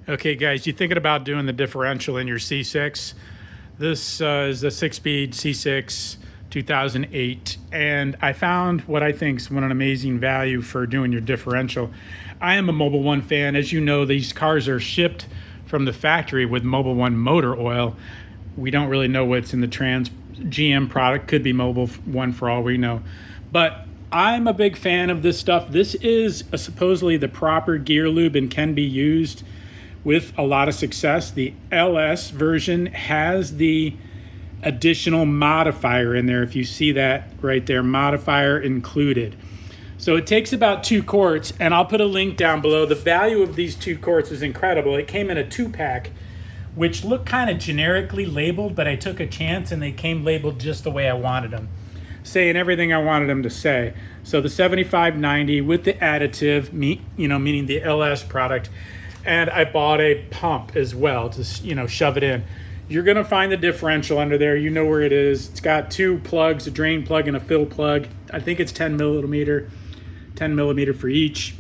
Okay, guys, you thinking about doing the differential in your C6? This is a 6-speed C6 2008, and I found what I think is an amazing value for doing your differential. I am a Mobil 1 fan. As you know, these cars are shipped from the factory with Mobil 1 motor oil. We don't really know what's in the GM product. Could be Mobil 1 for all we know. But I'm a big fan of this stuff. This is supposedly the proper gear lube and can be used with a lot of success. The LS version has the additional modifier in there. If you see that right there, modifier included. So it takes about 2 quarts, and I'll put a link down below. The value of these 2 quarts is incredible. It came in a 2-pack, which looked kind of generically labeled, but I took a chance and they came labeled just the way I wanted them, saying everything I wanted them to say. So the 7590 with the additive, meaning the LS product, and I bought a pump as well to shove it in. You're gonna find the differential under there. You know where it is. It's got 2 plugs, a drain plug and a fill plug. I think it's 10 millimeter for each.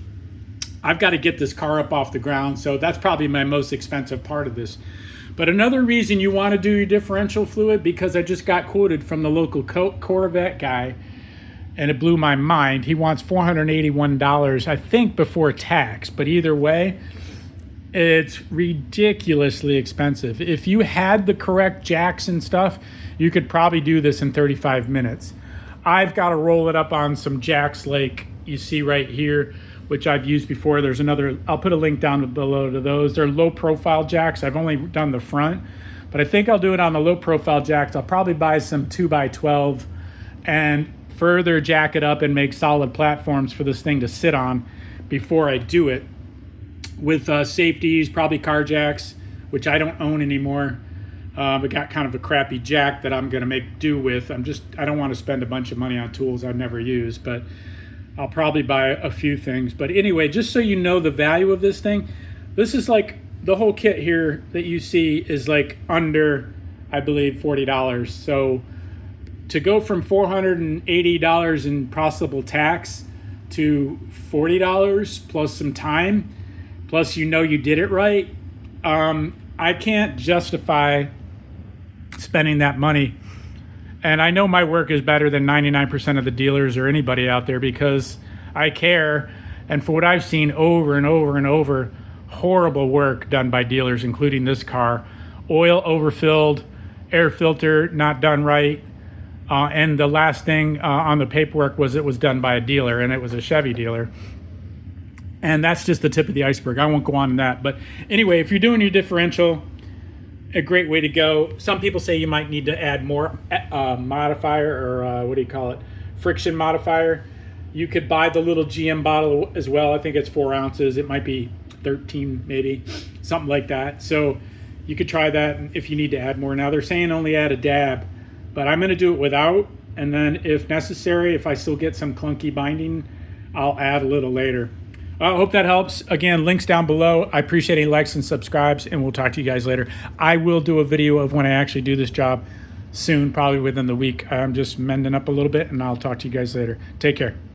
I've got to get this car up off the ground, so that's probably my most expensive part of this. But another reason you want to do your differential fluid, because I just got quoted from the local Corvette guy, and it blew my mind. He wants $481, I think, before tax. But either way, it's ridiculously expensive. If you had the correct jacks and stuff, you could probably do this in 35 minutes. I've got to roll it up on some jacks like you see right here, which I've used before. There's another, I'll put a link down below to those. They're low profile jacks. I've only done the front, but I think I'll do it on the low profile jacks. I'll probably buy some 2x12 and further jack it up and make solid platforms for this thing to sit on before I do it. With safeties, probably car jacks, which I don't own anymore. I got kind of a crappy jack that I'm gonna make do with. I don't want to spend a bunch of money on tools I've never used, but I'll probably buy a few things. But anyway, just so you know the value of this thing, this is like the whole kit here that you see is like under, I believe, $40. So to go from $480 in possible tax to $40 plus some time, plus you did it right, I can't justify spending that money. And I know my work is better than 99% of the dealers or anybody out there because I care. And for what I've seen over and over and over, horrible work done by dealers, including this car. Oil overfilled, air filter not done right. And the last thing on the paperwork was it was done by a dealer, and it was a Chevy dealer. And that's just the tip of the iceberg. I won't go on that. But anyway, if you're doing your differential, a great way to go. Some people say you might need to add more modifier or friction modifier. You could buy the little GM bottle as well. I think it's 4 ounces. It might be 13 maybe, something like that. So you could try that if you need to add more. Now they're saying only add a dab, but I'm gonna do it without. And then if necessary, if I still get some clunky binding, I'll add a little later. I hope that helps. Again, links down below. I appreciate any likes and subscribes, and we'll talk to you guys later. I will do a video of when I actually do this job soon, probably within the week. I'm just mending up a little bit, and I'll talk to you guys later. Take care.